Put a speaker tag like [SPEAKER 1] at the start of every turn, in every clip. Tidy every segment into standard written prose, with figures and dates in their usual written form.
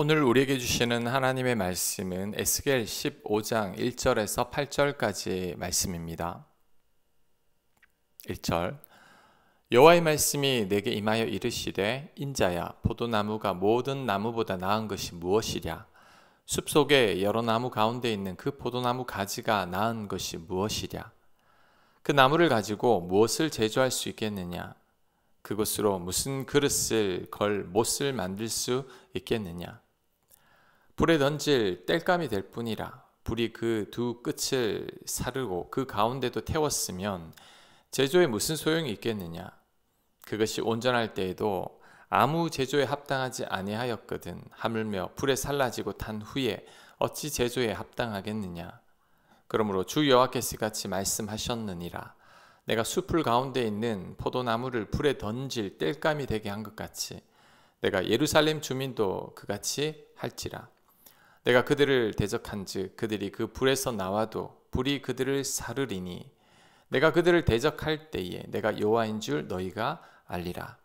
[SPEAKER 1] 오늘 우리에게 주시는 하나님의 말씀은 에스겔 15장 1절에서 8절까지의 말씀입니다. 1절 여호와의 말씀이 내게 임하여 이르시되 인자야 포도나무가 모든 나무보다 나은 것이 무엇이랴 숲속에 여러 나무 가운데 있는 그 포도나무 가지가 나은 것이 무엇이랴 그 나무를 가지고 무엇을 제조할 수 있겠느냐 그것으로 무슨 그릇을 걸 못을 만들 수 있겠느냐 불에 던질 땔감이 될 뿐이라 불이 그 두 끝을 사르고 그 가운데도 태웠으면 제조에 무슨 소용이 있겠느냐 그것이 온전할 때에도 아무 제조에 합당하지 아니하였거든 하물며 불에 살라지고 탄 후에 어찌 제조에 합당하겠느냐 그러므로 주 여호와께서 같이 말씀하셨느니라 내가 숲풀 가운데 있는 포도나무를 불에 던질 땔감이 되게 한 것 같이 내가 예루살렘 주민도 그같이 할지라 내가 그들을 대적한즉 그들이 그 불에서 나와도 불이 그들을 사르리니 내가 그들을 대적할 때에 내가 여호와인 줄 너희가 알리라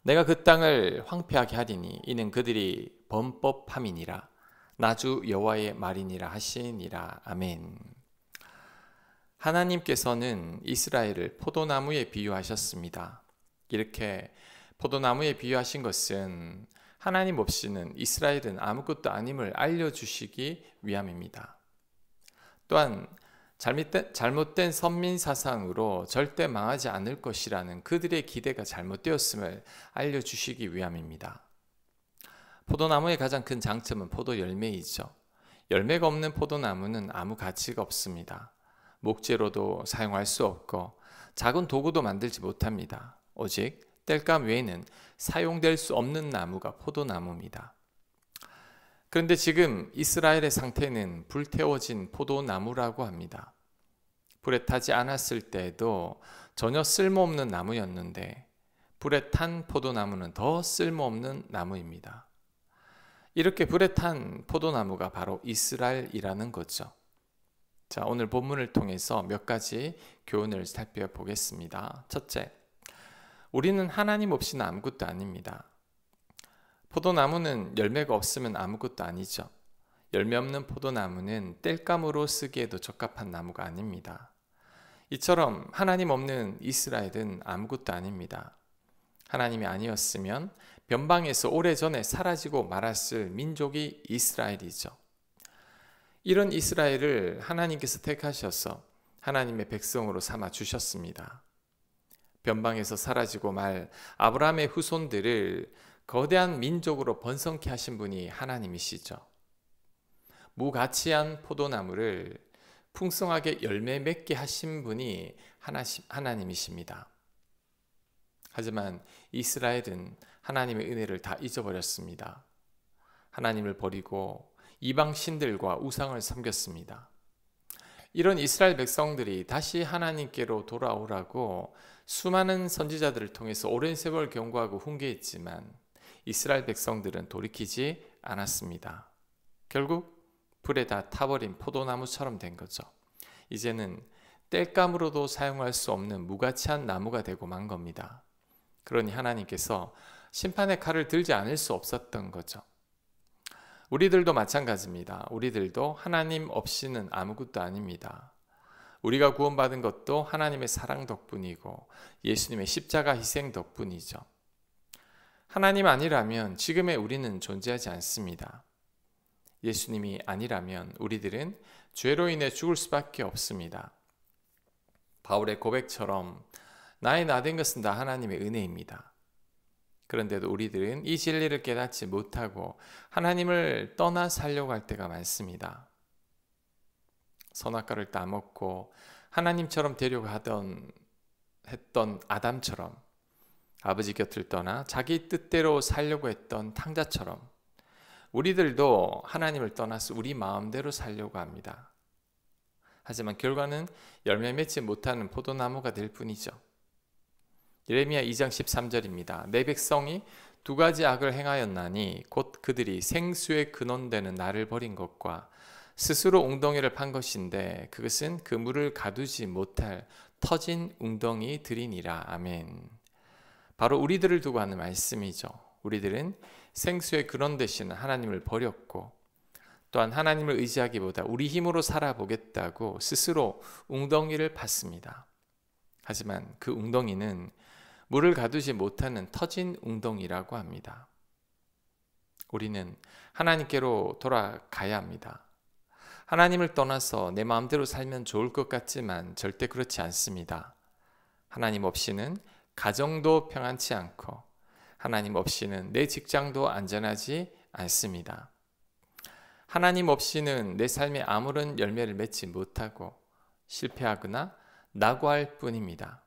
[SPEAKER 1] 내가 그 땅을 황폐하게 하리니 이는 그들이 범법함이니라 나주 여호와의 말이니라 하시니라. 아멘. 하나님께서는 이스라엘을 포도나무에 비유하셨습니다. 이렇게 포도나무에 비유하신 것은 하나님 없이는 이스라엘은 아무것도 아님을 알려주시기 위함입니다. 또한 잘못된 선민 사상으로 절대 망하지 않을 것이라는 그들의 기대가 잘못되었음을 알려주시기 위함입니다. 포도나무의 가장 큰 장점은 포도 열매이죠. 열매가 없는 포도나무는 아무 가치가 없습니다. 목재로도 사용할 수 없고 작은 도구도 만들지 못합니다. 오직 땔감 외에는 사용될 수 없는 나무가 포도나무입니다. 그런데 지금 이스라엘의 상태는 불태워진 포도나무라고 합니다. 불에 타지 않았을 때에도 전혀 쓸모없는 나무였는데 불에 탄 포도나무는 더 쓸모없는 나무입니다. 이렇게 불에 탄 포도나무가 바로 이스라엘이라는 거죠. 자, 오늘 본문을 통해서 몇 가지 교훈을 살펴보겠습니다. 첫째, 우리는 하나님 없이는 아무것도 아닙니다. 포도나무는 열매가 없으면 아무것도 아니죠. 열매 없는 포도나무는 땔감으로 쓰기에도 적합한 나무가 아닙니다. 이처럼 하나님 없는 이스라엘은 아무것도 아닙니다. 하나님이 아니었으면 변방에서 오래전에 사라지고 말았을 민족이 이스라엘이죠. 이런 이스라엘을 하나님께서 택하셔서 하나님의 백성으로 삼아 주셨습니다. 변방에서 사라지고 말 아브라함의 후손들을 거대한 민족으로 번성케 하신 분이 하나님이시죠. 무가치한 포도나무를 풍성하게 열매 맺게 하신 분이 하나님이십니다. 하지만 이스라엘은 하나님의 은혜를 다 잊어버렸습니다. 하나님을 버리고 이방 신들과 우상을 섬겼습니다. 이런 이스라엘 백성들이 다시 하나님께로 돌아오라고 수많은 선지자들을 통해서 오랜 세월 경고하고 훈계했지만 이스라엘 백성들은 돌이키지 않았습니다. 결국 불에 다 타버린 포도나무처럼 된 거죠. 이제는 땔감으로도 사용할 수 없는 무가치한 나무가 되고 만 겁니다. 그러니 하나님께서 심판의 칼을 들지 않을 수 없었던 거죠. 우리들도 마찬가지입니다. 우리들도 하나님 없이는 아무것도 아닙니다. 우리가 구원받은 것도 하나님의 사랑 덕분이고 예수님의 십자가 희생 덕분이죠. 하나님 아니라면 지금의 우리는 존재하지 않습니다. 예수님이 아니라면 우리들은 죄로 인해 죽을 수밖에 없습니다. 바울의 고백처럼 나의 나된 것은 다 하나님의 은혜입니다. 그런데도 우리들은 이 진리를 깨닫지 못하고 하나님을 떠나 살려고 할 때가 많습니다. 선악과를 따먹고 하나님처럼 되려고 했던 아담처럼 아버지 곁을 떠나 자기 뜻대로 살려고 했던 탕자처럼 우리들도 하나님을 떠나서 우리 마음대로 살려고 합니다. 하지만 결과는 열매 맺지 못하는 포도나무가 될 뿐이죠. 예레미야 2장 13절입니다. 내 백성이 두 가지 악을 행하였나니 곧 그들이 생수의 근원되는 나를 버린 것과 스스로 웅덩이를 판 것인데 그것은 그 물을 가두지 못할 터진 웅덩이들이니라. 아멘. 바로 우리들을 두고 하는 말씀이죠. 우리들은 생수의 근원 되시는 하나님을 버렸고 또한 하나님을 의지하기보다 우리 힘으로 살아보겠다고 스스로 웅덩이를 팠습니다. 하지만 그 웅덩이는 물을 가두지 못하는 터진 웅덩이라고 합니다. 우리는 하나님께로 돌아가야 합니다. 하나님을 떠나서 내 마음대로 살면 좋을 것 같지만 절대 그렇지 않습니다. 하나님 없이는 가정도 평안치 않고 하나님 없이는 내 직장도 안전하지 않습니다. 하나님 없이는 내 삶에 아무런 열매를 맺지 못하고 실패하거나 낙오할 뿐입니다.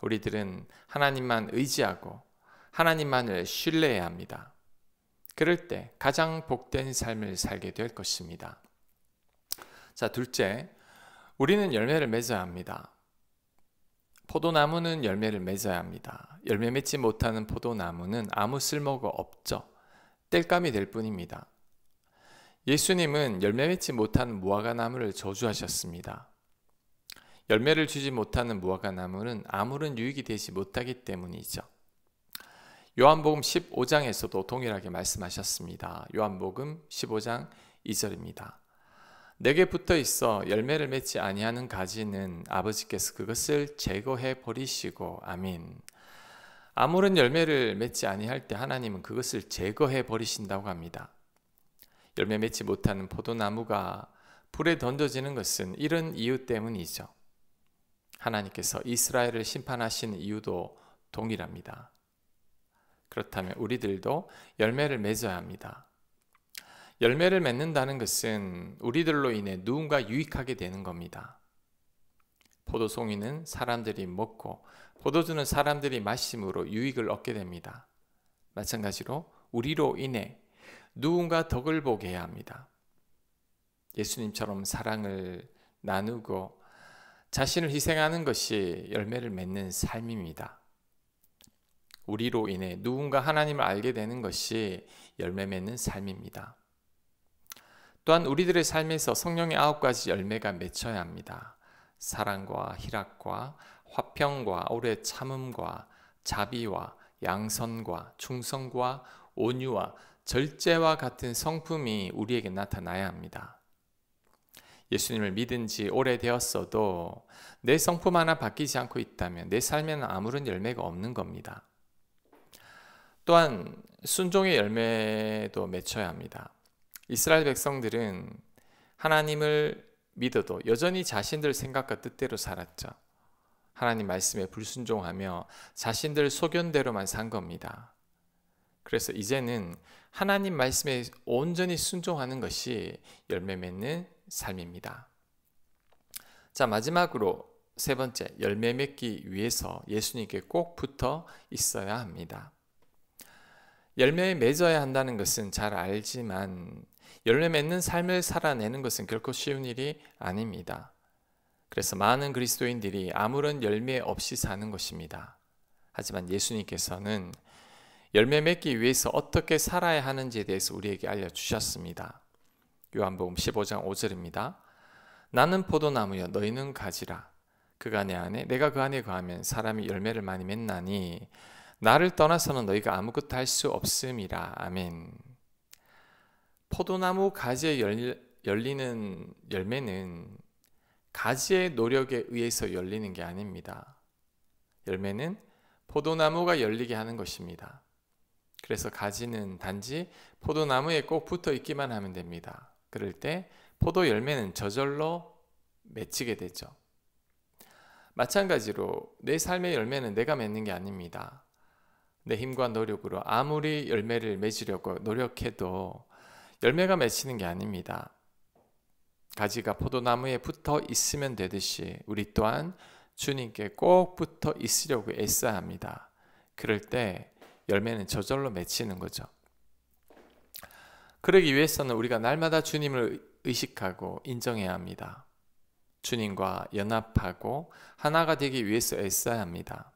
[SPEAKER 1] 우리들은 하나님만 의지하고 하나님만을 신뢰해야 합니다. 그럴 때 가장 복된 삶을 살게 될 것입니다. 자, 둘째, 우리는 열매를 맺어야 합니다. 포도나무는 열매를 맺어야 합니다. 열매 맺지 못하는 포도나무는 아무 쓸모가 없죠. 땔감이 될 뿐입니다. 예수님은 열매 맺지 못하는 무화과나무를 저주하셨습니다. 열매를 주지 못하는 무화과나무는 아무런 유익이 되지 못하기 때문이죠. 요한복음 15장에서도 동일하게 말씀하셨습니다. 요한복음 15장 2절입니다. 내게 붙어 있어 열매를 맺지 아니하는 가지는 아버지께서 그것을 제거해 버리시고 아멘. 아무런 열매를 맺지 아니할 때 하나님은 그것을 제거해 버리신다고 합니다. 열매 맺지 못하는 포도나무가 불에 던져지는 것은 이런 이유 때문이죠. 하나님께서 이스라엘을 심판하시는 이유도 동일합니다. 그렇다면 우리들도 열매를 맺어야 합니다. 열매를 맺는다는 것은 우리들로 인해 누군가 유익하게 되는 겁니다. 포도송이는 사람들이 먹고 포도주는 사람들이 마심으로 유익을 얻게 됩니다. 마찬가지로 우리로 인해 누군가 덕을 보게 해야 합니다. 예수님처럼 사랑을 나누고 자신을 희생하는 것이 열매를 맺는 삶입니다. 우리로 인해 누군가 하나님을 알게 되는 것이 열매 맺는 삶입니다. 또한 우리들의 삶에서 성령의 9가지 열매가 맺혀야 합니다. 사랑과 희락과 화평과 오래 참음과 자비와 양선과 충성과 온유와 절제와 같은 성품이 우리에게 나타나야 합니다. 예수님을 믿은 지 오래되었어도 내 성품 하나 바뀌지 않고 있다면 내 삶에는 아무런 열매가 없는 겁니다. 또한 순종의 열매도 맺혀야 합니다. 이스라엘 백성들은 하나님을 믿어도 여전히 자신들 생각과 뜻대로 살았죠. 하나님 말씀에 불순종하며 자신들 소견대로만 산 겁니다. 그래서 이제는 하나님 말씀에 온전히 순종하는 것이 열매 맺는 삶입니다. 자, 마지막으로 세 번째, 열매 맺기 위해서 예수님께 꼭 붙어 있어야 합니다. 열매 맺어야 한다는 것은 잘 알지만 열매 맺는 삶을 살아내는 것은 결코 쉬운 일이 아닙니다. 그래서 많은 그리스도인들이 아무런 열매 없이 사는 것입니다. 하지만 예수님께서는 열매 맺기 위해서 어떻게 살아야 하는지에 대해서 우리에게 알려주셨습니다. 요한복음 15장 5절입니다. 나는 포도나무여 너희는 가지라. 그가 내 안에 내가 그 안에 거하면 사람이 열매를 많이 맺나니 나를 떠나서는 너희가 아무것도 할 수 없음이라. 아멘. 포도나무 가지에 열리는 열매는 가지의 노력에 의해서 열리는 게 아닙니다. 열매는 포도나무가 열리게 하는 것입니다. 그래서 가지는 단지 포도나무에 꼭 붙어 있기만 하면 됩니다. 그럴 때 포도 열매는 저절로 맺히게 되죠. 마찬가지로 내 삶의 열매는 내가 맺는 게 아닙니다. 내 힘과 노력으로 아무리 열매를 맺으려고 노력해도 열매가 맺히는 게 아닙니다. 가지가 포도나무에 붙어 있으면 되듯이 우리 또한 주님께 꼭 붙어 있으려고 애써야 합니다. 그럴 때 열매는 저절로 맺히는 거죠. 그러기 위해서는 우리가 날마다 주님을 의식하고 인정해야 합니다. 주님과 연합하고 하나가 되기 위해서 애써야 합니다.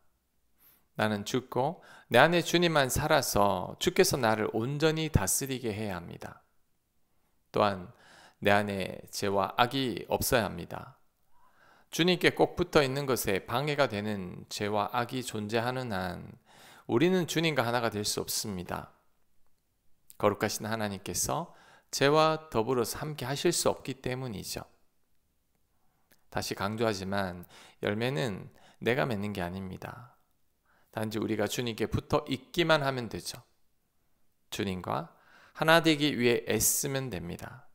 [SPEAKER 1] 나는 죽고 내 안에 주님만 살아서 주께서 나를 온전히 다스리게 해야 합니다. 또한 내 안에 죄와 악이 없어야 합니다. 주님께 꼭 붙어 있는 것에 방해가 되는 죄와 악이 존재하는 한 우리는 주님과 하나가 될 수 없습니다. 거룩하신 하나님께서 죄와 더불어서 함께 하실 수 없기 때문이죠. 다시 강조하지만 열매는 내가 맺는 게 아닙니다. 단지 우리가 주님께 붙어 있기만 하면 되죠. 주님과 하나 되기 위해 애쓰면 됩니다.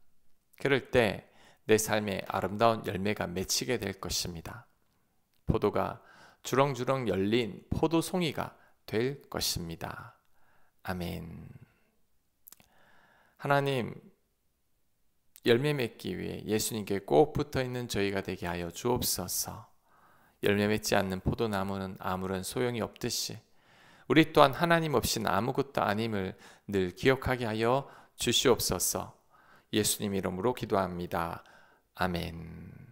[SPEAKER 1] 그럴 때 내 삶에 아름다운 열매가 맺히게 될 것입니다. 포도가 주렁주렁 열린 포도송이가 될 것입니다. 아멘. 하나님, 열매 맺기 위해 예수님께 꼭 붙어 있는 저희가 되게 하여 주옵소서. 열매 맺지 않는 포도나무는 아무런 소용이 없듯이 우리 또한 하나님 없이는 아무것도 아님을 늘 기억하게 하여 주시옵소서. 예수님 이름으로 기도합니다. 아멘.